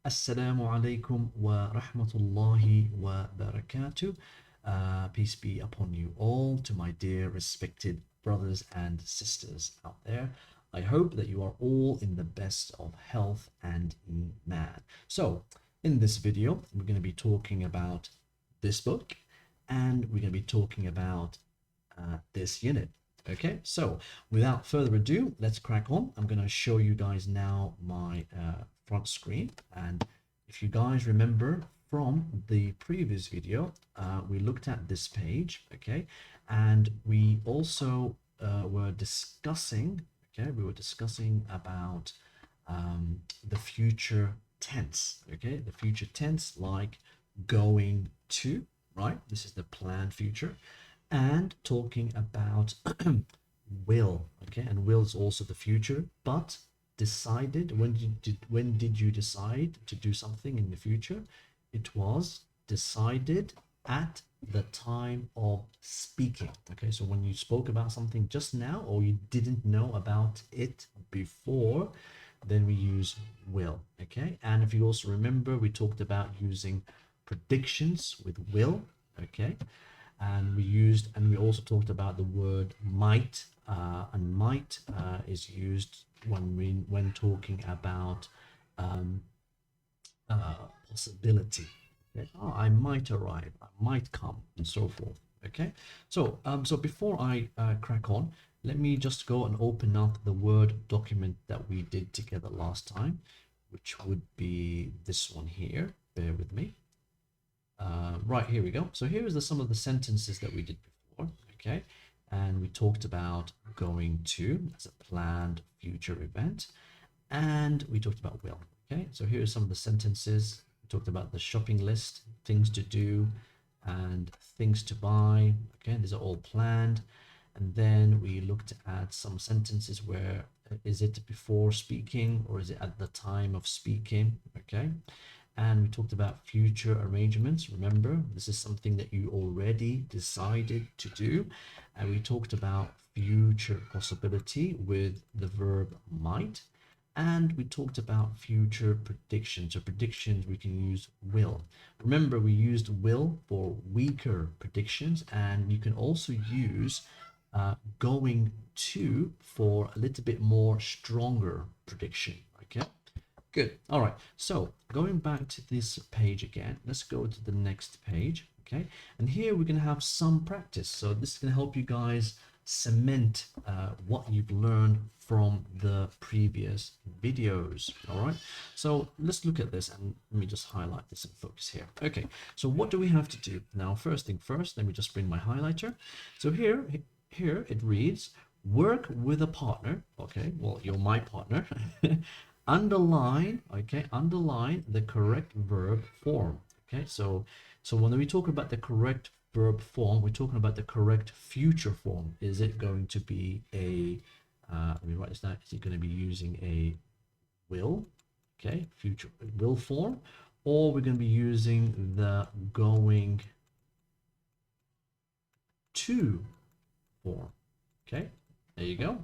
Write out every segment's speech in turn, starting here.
Assalamu alaikum wa rahmatullahi wa barakatuh. Peace be upon you all, to my dear respected brothers and sisters out there. I hope that you are all in the best of health and iman. So, in this video, we're going to be talking about this book and we're going to be talking about this unit. Okay, so without further ado, let's crack on. I'm going to show you guys now my front screen. And if you guys remember from the previous video, we looked at this page, okay, and we also were discussing, we were discussing about the future tense, okay, the future tense like going to, right? This is the planned future, and talking about will, okay, and will is also the future, but decided, when did you decide to do something in the future? It was decided at the time of speaking. Okay, so when you spoke about something just now or you didn't know about it before, then we use will. Okay, and if you also remember, we talked about using predictions with will. Okay, and we also talked about the word might, and might is used when talking about um, possibility. Okay? Oh, I might arrive, I might come, and so forth. Okay, so before I crack on, let me just go and open up the Word document that we did together last time, which would be this one here. Bear with me. Right, here we go. So here is some of the sentences that we did before, okay? And we talked about going to as a planned future event, and we talked about will, okay? So here are some of the sentences. We talked about the shopping list, things to do, and things to buy, okay? These are all planned. And then we looked at some sentences where is it before speaking or is it at the time of speaking, okay? And we talked about future arrangements. Remember, this is something that you already decided to do. And we talked about future possibility with the verb might. And we talked about future predictions. So predictions, we can use will. Remember, we used will for weaker predictions, and you can also use going to for a little bit more stronger prediction. Okay. Good. All right. So going back to this page again, let's go to the next page. Okay. And here we're going to have some practice. So this is going to help you guys cement what you've learned from the previous videos. All right. So let's look at this and let me just highlight this and focus here. Okay. So what do we have to do now? First thing first, let me just bring my highlighter. So here it reads, work with a partner. Okay. Well, you're my partner. Underline, okay, underline the correct verb form. Okay, so when we talk about the correct verb form, we're talking about the correct future form. Is it going to be a let me write this down. Is it going to be using a will, okay, future will form, or we're going to be using the going to form? Okay, there you go.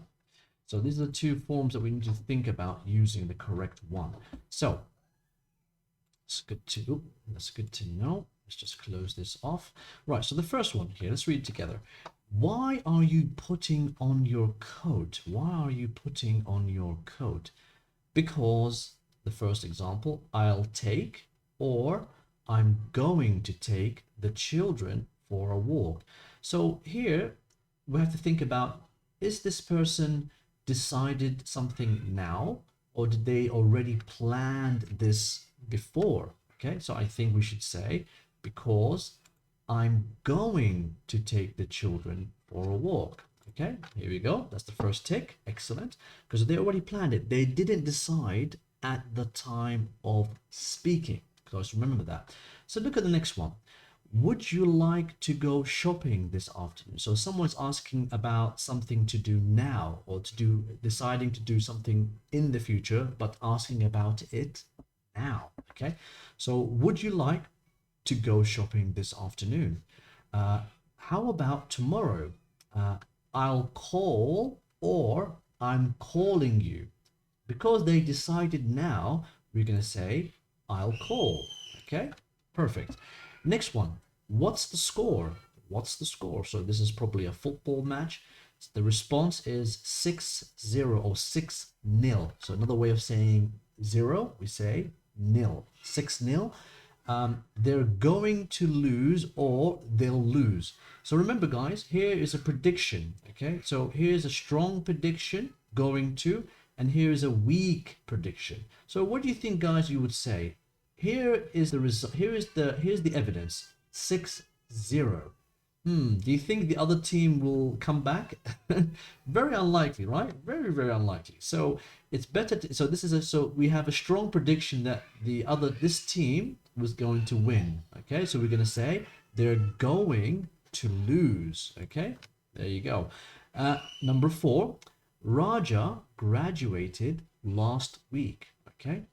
So these are the two forms that we need to think about using the correct one. So it's good to know. Let's just close this off. Right, so the first one here, let's read it together. Why are you putting on your coat? Why are you putting on your coat? Because, the first example, I'll take, or I'm going to take the children for a walk. So here we have to think about, is this person decided something now, or did they already planned this before? Okay, so I think we should say, because I'm going to take the children for a walk. Okay, here we go. That's the first tick. Excellent. Because they already planned it. They didn't decide at the time of speaking. Guys, remember that. So look at the next one. Would you like to go shopping this afternoon? So someone's asking about something to do now, or deciding to do something in the future, but asking about it now. Okay. So would you like to go shopping this afternoon? How about tomorrow? I'll call, or I'm calling you. Because they decided now, we're going to say, I'll call. Okay, perfect. Next one. What's the score? What's the score? So this is probably a football match. The response is 6-0 or 6-0. So another way of saying 0, we say nil. 6-0. They're going to lose or they'll lose. So remember, guys, here is a prediction. Okay, so here's a strong prediction going to, and here is a weak prediction. So what do you think, guys, you would say? Here is the result. Here's the evidence. 6-0. Do you think the other team will come back? Very unlikely, right? Very, very unlikely. So it's better to, so we have a strong prediction that this team was going to win. Okay, so we're going to say they're going to lose. Okay, there you go. Number 4, Raja graduated last week. Okay,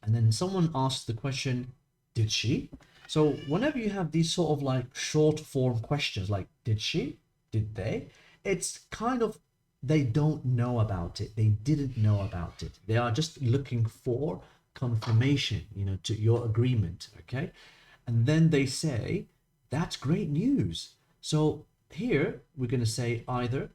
and then someone asks the question, did she? So whenever you have these sort of like short form questions like did she, did they, it's kind of, they don't know about it, they didn't know about it, they are just looking for confirmation, to your agreement. Okay, and then they say that's great news. So here we're going to say either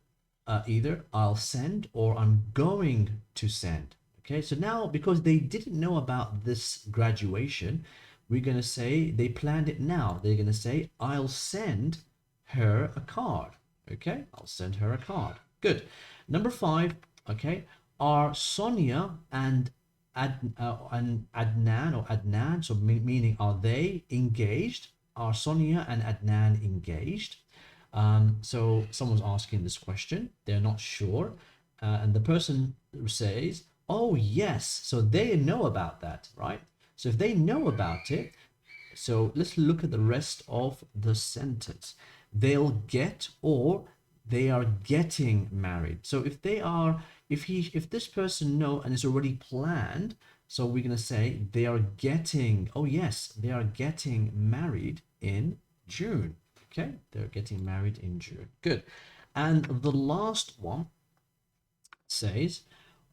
I'll send or I'm going to send. Okay, so now because they didn't know about this graduation, we're going to say they planned it now. They're going to say, I'll send her a card. Okay, I'll send her a card. Good. Number 5, okay, are Sonia and Adnan, so meaning are they engaged? Are Sonia and Adnan engaged? So someone's asking this question. They're not sure. And the person says, oh, yes. So they know about that, right? So if they know about it, so let's look at the rest of the sentence. They'll get or they are getting married. So if this person know and it's already planned, so we're going to say they are getting, oh yes, they are getting married in June. Okay, they're getting married in June. Good. And the last one says,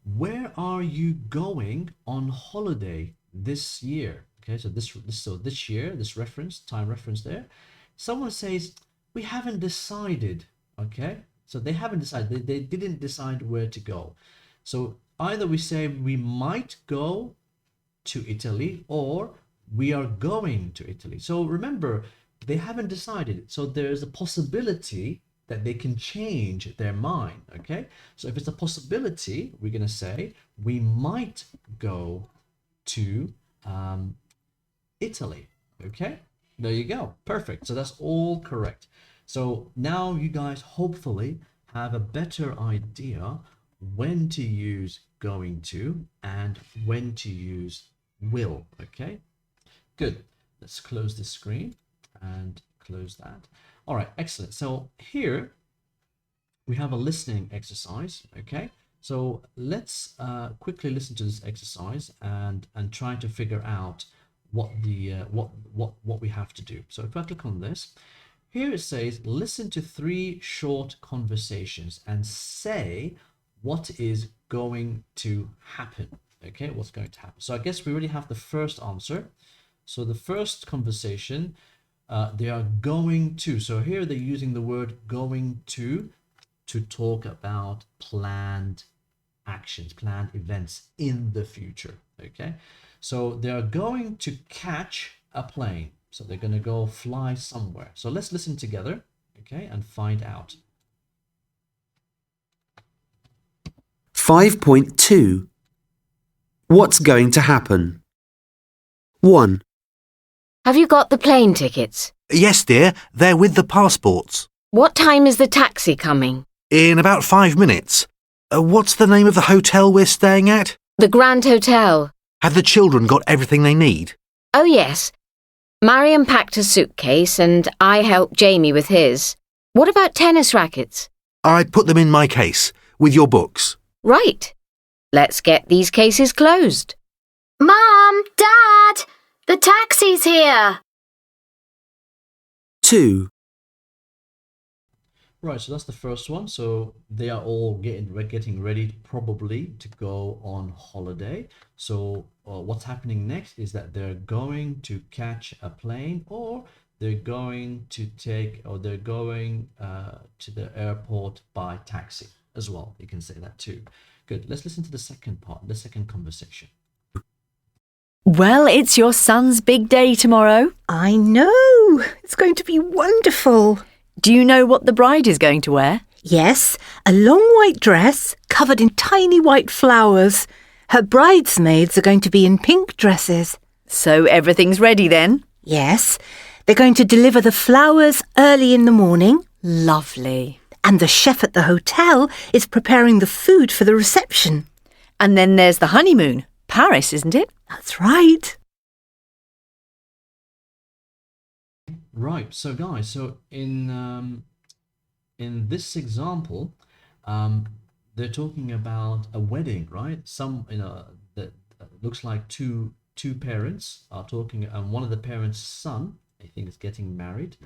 where are you going on holiday this year? Okay, so this year, this time reference there, someone says we haven't decided. Okay, so they haven't decided, they didn't decide where to go. So either we say we might go to Italy or we are going to Italy. So remember, they haven't decided, so there's a possibility that they can change their mind. Okay, so if it's a possibility, we're going to say we might go to Italy. Okay, there you go. Perfect. So that's all correct. So now you guys hopefully have a better idea when to use going to and when to use will. Okay, good. Let's close this screen and close that. All right, excellent. So here we have a listening exercise. Okay, so let's quickly listen to this exercise and try to figure out what we have to do. So if I click on this, here it says listen to 3 short conversations and say what is going to happen. Okay, what's going to happen? So I guess we already have the first answer. So the first conversation, they are going to. So here they're using the word going to talk about planned actions, planned events in the future. Okay, so they are going to catch a plane. So they're going to go fly somewhere. So let's listen together, okay, and find out. 5.2. What's going to happen? 1. Have you got the plane tickets? Yes, dear. They're with the passports. What time is the taxi coming? In about 5 minutes. What's the name of the hotel we're staying at? The Grand Hotel. Have the children got everything they need? Oh, yes. Mariam packed her suitcase and I helped Jamie with his. What about tennis rackets? I put them in my case, with your books. Right. Let's get these cases closed. Mom, Dad, the taxi's here. 2. Right, so that's the first one. So they are all getting ready probably to go on holiday. So or what's happening next is that they're going to catch a plane, or they're going to take, or they're going to the airport by taxi as well. You can say that too. Good. Let's listen to the second part, the second conversation. Well, it's your son's big day tomorrow. I know. It's going to be wonderful. Do you know what the bride is going to wear? Yes, a long white dress covered in tiny white flowers. Her bridesmaids are going to be in pink dresses. So everything's ready then? Yes, they're going to deliver the flowers early in the morning. Lovely. And the chef at the hotel is preparing the food for the reception. And then there's the honeymoon. Paris, isn't it? That's right. Right. So guys, so in this example, they're talking about a wedding, right? Some, that looks like two parents are talking, and one of the parents' son, I think, is getting married,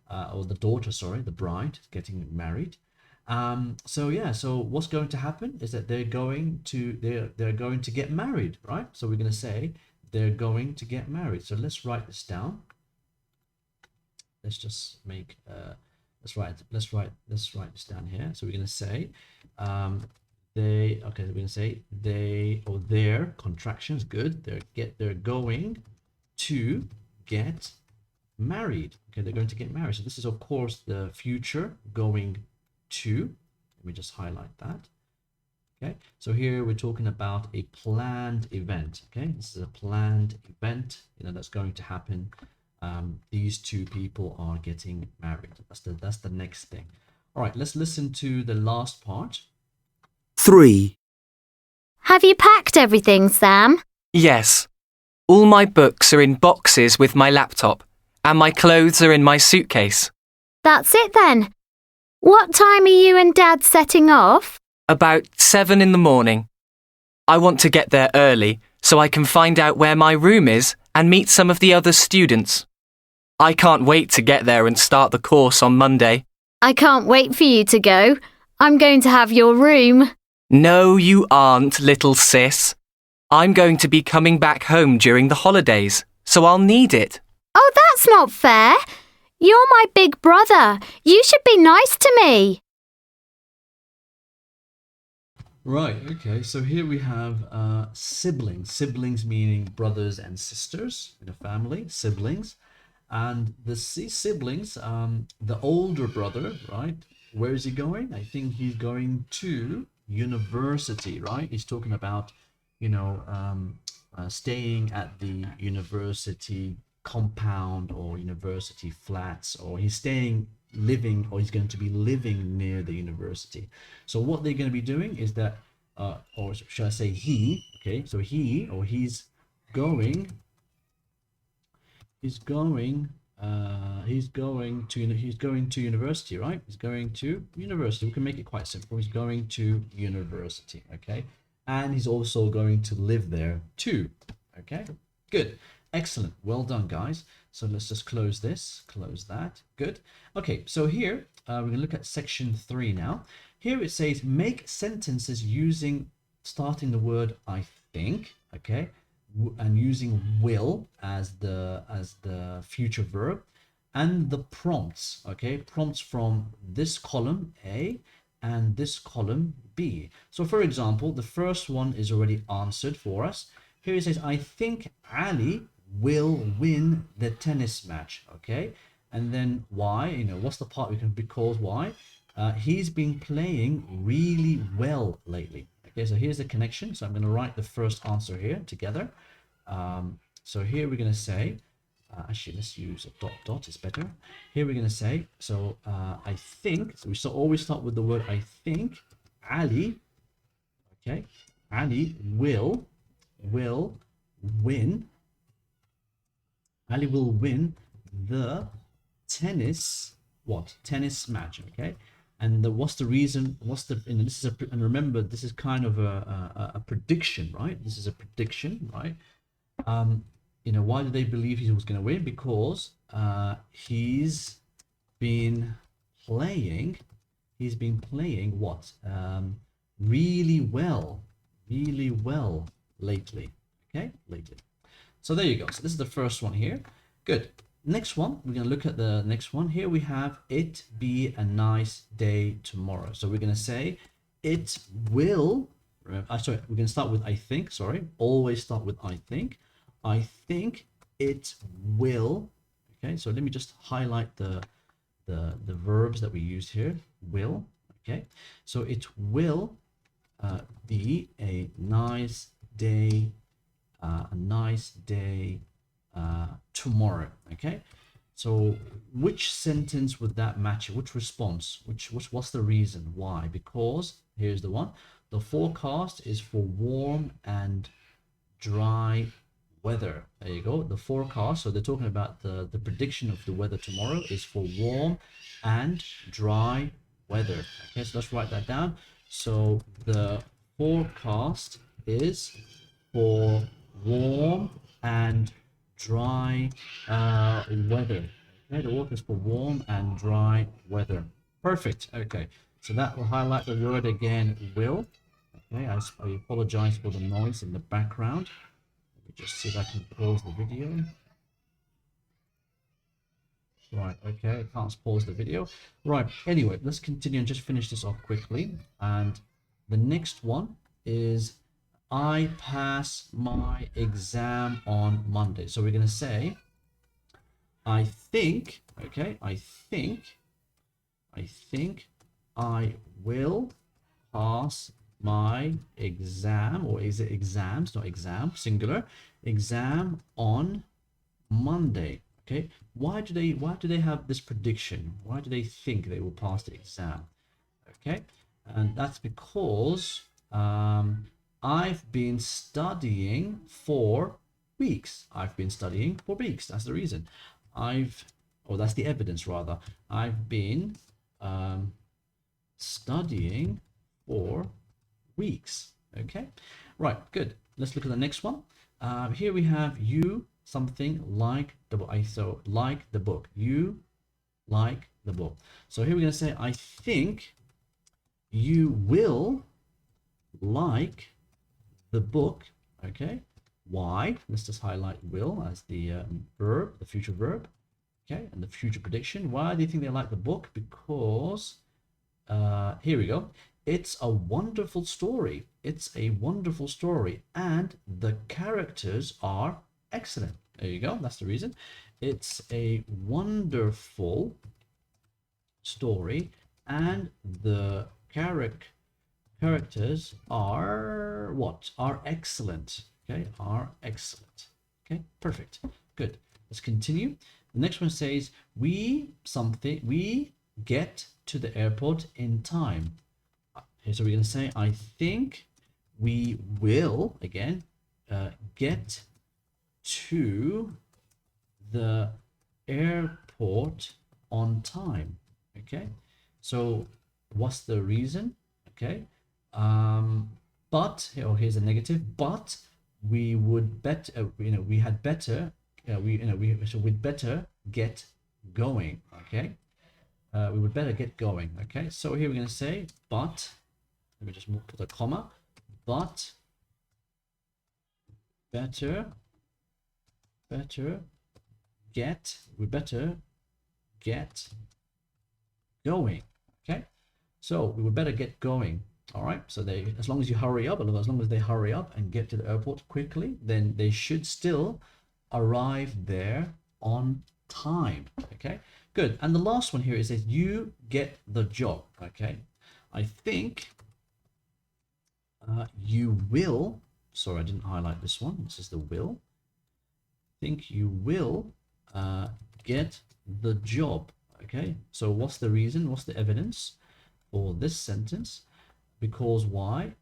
or the daughter, sorry, the bride is getting married. So yeah, so what's going to happen is that they're going to get married, right? So we're going to say they're going to get married. So let's write this down. Let's just make let's write this down here. So we're going to say we're going to say they, or their, contractions, good, they're going to get married. Okay, they're going to get married. So this is of course the future going to. Let me just highlight that. Okay, so here we're talking about a planned event. Okay, this is a planned event, that's going to happen. These two people are getting married. That's the next thing. All right, let's listen to the last part. 3. Have you packed everything, Sam? Yes. All my books are in boxes with my laptop, and my clothes are in my suitcase. That's it then. What time are you and Dad setting off? About 7 in the morning. I want to get there early so I can find out where my room is and meet some of the other students. I can't wait to get there and start the course on Monday. I can't wait for you to go. I'm going to have your room. No, you aren't, little sis. I'm going to be coming back home during the holidays, so I'll need it. Oh, that's not fair. You're my big brother. You should be nice to me. Right, okay, so here we have siblings. Siblings meaning brothers and sisters in a family, siblings. And these siblings, the older brother, right, where is he going? I think he's going to university, right? He's talking about, staying at the university compound or university flats, or he's living, or he's going to be living near the university. So what they're going to be doing is that, or should I say he, okay, so he's going to university, right? He's going to university. We can make it quite simple. He's going to university, okay? And he's also going to live there too, okay? Good. Excellent. Well done, guys. So let's just close this, close that. Good. Okay, so here we're going to look at section 3 now. Here it says make sentences starting the word I think, okay? And using will as the future verb, and the prompts, okay? Prompts from this column A and this column B. So for example, the first one is already answered for us. Here it says, I think Ali will win the tennis match, okay? And then why? What's the part we can, because why? He's been playing really well lately. Okay, so here's the connection. So I'm going to write the first answer here together. So here we're going to say, actually, let's use a dot, it's better. Here we're going to say, so I think, so we always start with the word I think, Ali, okay, Ali will win, Ali will win the tennis match, okay? And what's the reason? This is and remember, this is kind of a prediction, right? This is a prediction, right? Why do they believe he was going to win? Because he's been playing what? Really well lately. Okay, later. So there you go. So this is the first one here. Good. Next one, we're going to look at the next one. Here we have it be a nice day tomorrow. So we're going to say it will, sorry, we're going to start with I think, sorry. Always start with I think. I think it will. Okay, so let me just highlight the verbs that we used here. Will. Okay, so it will be a nice day tomorrow. Okay, so which sentence would that match? Which response? What's the reason why? Because here's the one. The forecast is for warm and dry weather. There you go. The forecast, so they're talking about the prediction of the weather tomorrow is for warm and dry weather. Okay, so let's write that down. So the forecast is for warm and dry weather. Okay, the forecast is for warm and dry weather. Perfect. Okay, so that will highlight the word again, will. Okay, I apologize for the noise in the background. Let me just see if I can pause the video. Right, okay, I can't pause the video. Right, anyway, let's continue and just finish this off quickly. And the next one is I pass my exam on Monday. So we're going to say, I think, okay, I think I will pass my exam, or is it exams, not exam, singular, exam on Monday. Okay, why do they have this prediction? Why do they think they will pass the exam? Okay, and that's because I've been studying for weeks. I've been studying for weeks. That's the reason. That's the evidence rather. I've been studying for weeks. Okay, right, good. Let's look at the next one. Here we have you something like the book. So like the book. You like the book. So here we're going to say I think you will like the book. Okay, why? Let's just highlight will as the verb, the future verb. Okay, and the future prediction. Why do you think they like the book? Because here we go. It's a wonderful story. It's a wonderful story, and the characters are excellent. There you go. That's the reason. It's a wonderful story, and the characters are what? Are excellent. Okay, are excellent. Okay, perfect. Good. Let's continue. The next one says we get to the airport in time. So we're going to say I think we will again get to the airport on time. Okay, so what's the reason? Okay, but here's a negative. But we would better, we had better, so we'd better get going. Okay, we would better get going. Okay, so here we're going to say but. Let me just put a comma. But we better get going. Okay, so we would better get going. All right, so as long as you hurry up, as long as they hurry up and get to the airport quickly, then they should still arrive there on time. Okay, good. And the last one here is that you get the job. Okay, I think you will, sorry, I didn't highlight this one. This is the will. I think you will get the job. Okay, so what's the reason? What's the evidence for this sentence? Because why?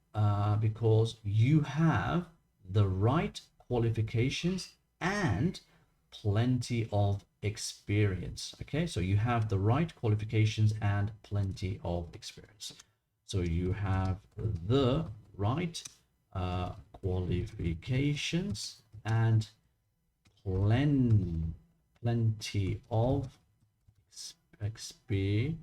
Because you have the right qualifications and plenty of experience. Okay, so you have the right qualifications and plenty of experience. So you have the right qualifications and plenty of experience.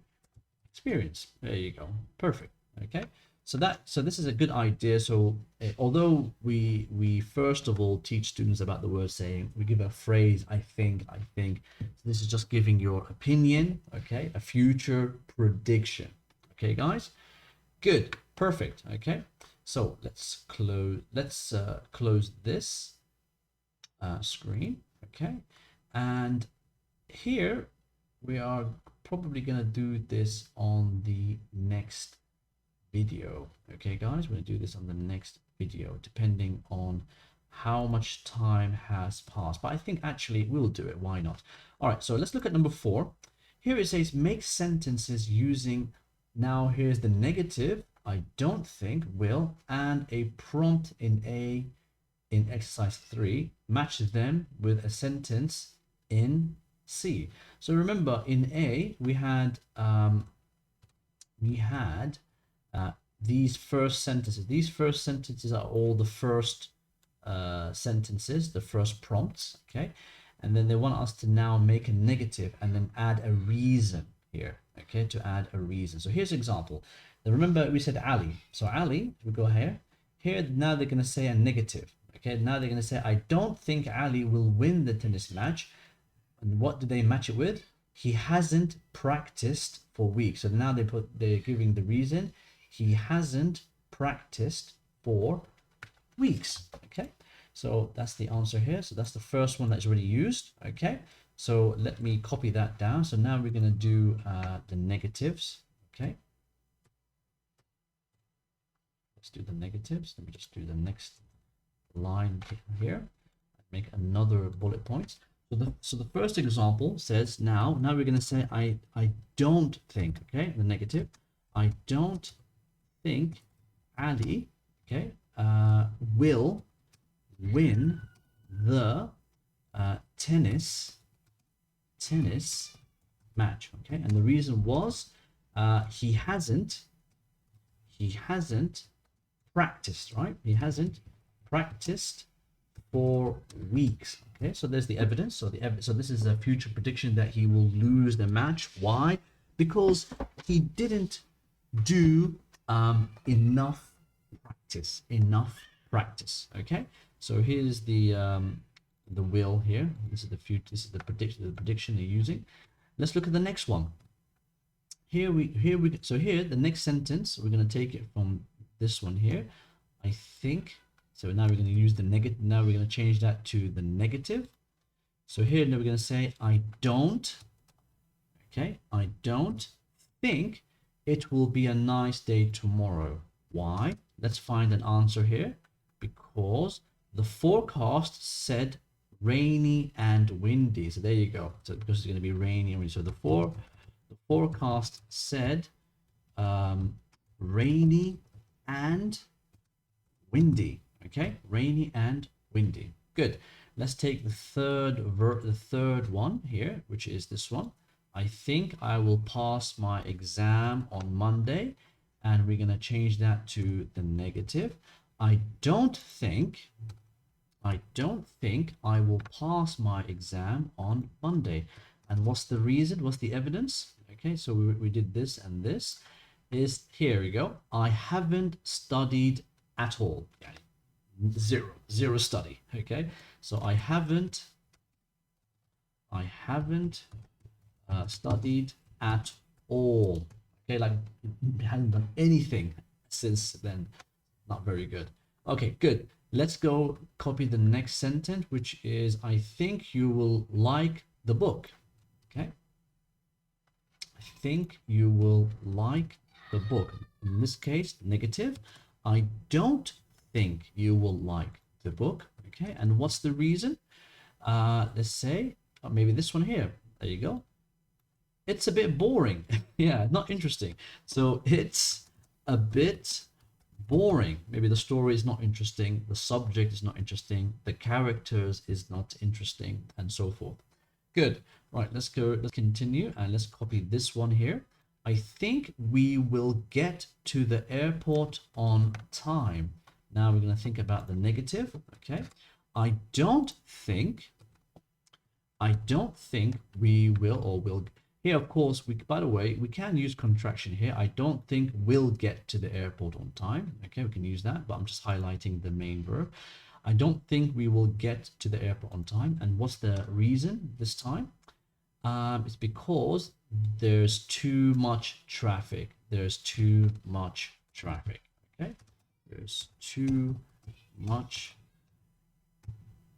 There you go. Perfect. Okay, So this is a good idea. So although we first of all teach students about the word saying, we give a phrase, I think. So this is just giving your opinion, okay, a future prediction. Okay, guys, good, perfect. Okay, so let's close this screen. Okay, and here we are probably gonna do this on the next video. Okay, guys, we're gonna do this on the next video, depending on how much time has passed. But I think actually we'll do it. Why not? All right, so let's look at number 4. Here it says make sentences using. Now here's the negative, I don't think, will, and a prompt in exercise 3. Match them with a sentence in C. So remember, in A we had these first sentences. These first sentences are all the first sentences, the first prompts. Okay, and then they want us to now make a negative and then add a reason here. Okay, to add a reason. So here's an example. Now remember we said Ali. So Ali, we go here. Here now they're going to say a negative. Okay, now they're going to say, I don't think Ali will win the tennis match. And what do they match it with? He hasn't practiced for weeks. So now they're giving the reason. He hasn't practiced for weeks. Okay, so that's the answer here. So that's the first one that's already used. Okay, so let me copy that down. So now we're going to do the negatives. Okay, let's do the negatives. Let me just do the next line here. Make another bullet point. So the first example says now we're going to say I don't think. Okay, the negative. I don't think Ali, okay, will win the tennis match. Okay, and the reason was he hasn't practiced, right? He hasn't practiced for weeks. Okay, so there's the evidence. So this is a future prediction that he will lose the match. Why? Because he didn't do enough practice. Okay, so here's the will here. This is the future. This is the prediction they're using. Let's look at the next one. Here the next sentence, we're going to take it from this one here. I think. So now we're going to use the negative. Now we're going to change that to the negative. So here now we're going to say I don't. Okay, I don't think it will be a nice day tomorrow. Why? Let's find an answer here. Because the forecast said rainy and windy. So there you go. So because it's going to be rainy and windy. So the forecast said rainy and windy. Okay, rainy and windy. Good. Let's take the third one here, which is this one. I think I will pass my exam on Monday, and we're going to change that to the negative. I don't think I will pass my exam on Monday. And what's the reason? What's the evidence? Okay, so we did this, and this is, here we go. I haven't studied at all. Zero study. Okay, so I haven't studied at all. Okay, like hadn't done anything since then. Not very good. Okay, good. Let's go copy the next sentence, which is I think you will like the book. Okay, I think you will like the book. In this case, negative. I don't think you will like the book. Okay, and what's the reason? Let's say maybe this one here. There you go. It's a bit boring. Yeah, not interesting. So it's a bit boring. Maybe the story is not interesting, the subject is not interesting, the characters is not interesting, and so forth. Good. Right, let's continue, and let's copy this one here. I think we will get to the airport on time. Now we're going to think about the negative. Okay, I don't think we will, or will. Here, of course, by the way, we can use contraction here. I don't think will get to the airport on time. Okay, we can use that, but I'm just highlighting the main verb. I don't think we will get to the airport on time. And what's the reason this time? It's because there's too much traffic. There's too much traffic. Okay, there's too much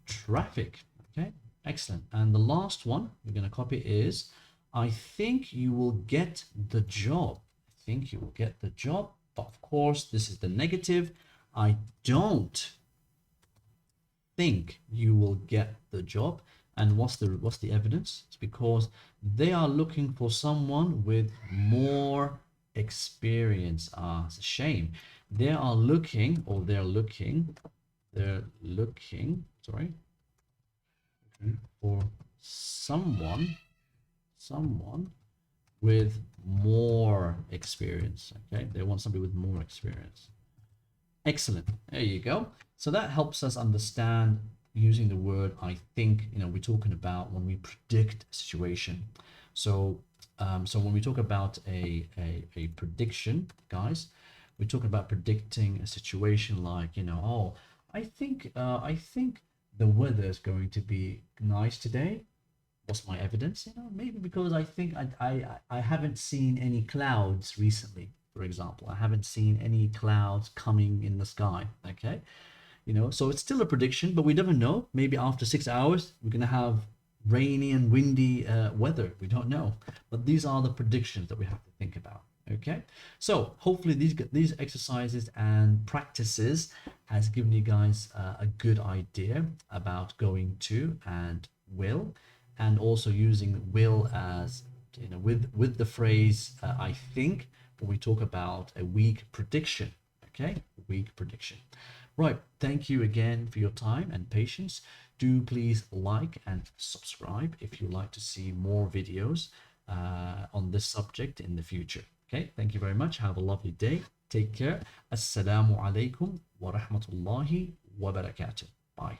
traffic. Okay, excellent. And the last one we're going to copy is, I think you will get the job. I think you will get the job. But of course, this is the negative. I don't think you will get the job. And what's the evidence? It's because they are looking for someone with more experience. It's a shame. They're looking, sorry, for someone with more experience. Okay, they want somebody with more experience. Excellent. There you go. So that helps us understand using the word I think. We're talking about when we predict a situation. So when we talk about a prediction, guys, we're talking about predicting a situation like, oh, I think the weather is going to be nice today. What's my evidence? Maybe because I think I haven't seen any clouds recently, for example. I haven't seen any clouds coming in the sky. Okay, so it's still a prediction, but we never know. Maybe after 6 hours we're gonna have rainy and windy weather. We don't know, but these are the predictions that we have to think about. Okay, so hopefully these exercises and practices has given you guys a good idea about going to and will, and also using will as with the phrase I think when we talk about a weak prediction. Okay, weak prediction. Right, thank you again for your time and patience. Do please like and subscribe if you'd like to see more videos on this subject in the future. Okay, thank you very much. Have a lovely day. Take care. Assalamu alaikum wa rahmatullahi wa barakatuh. Bye.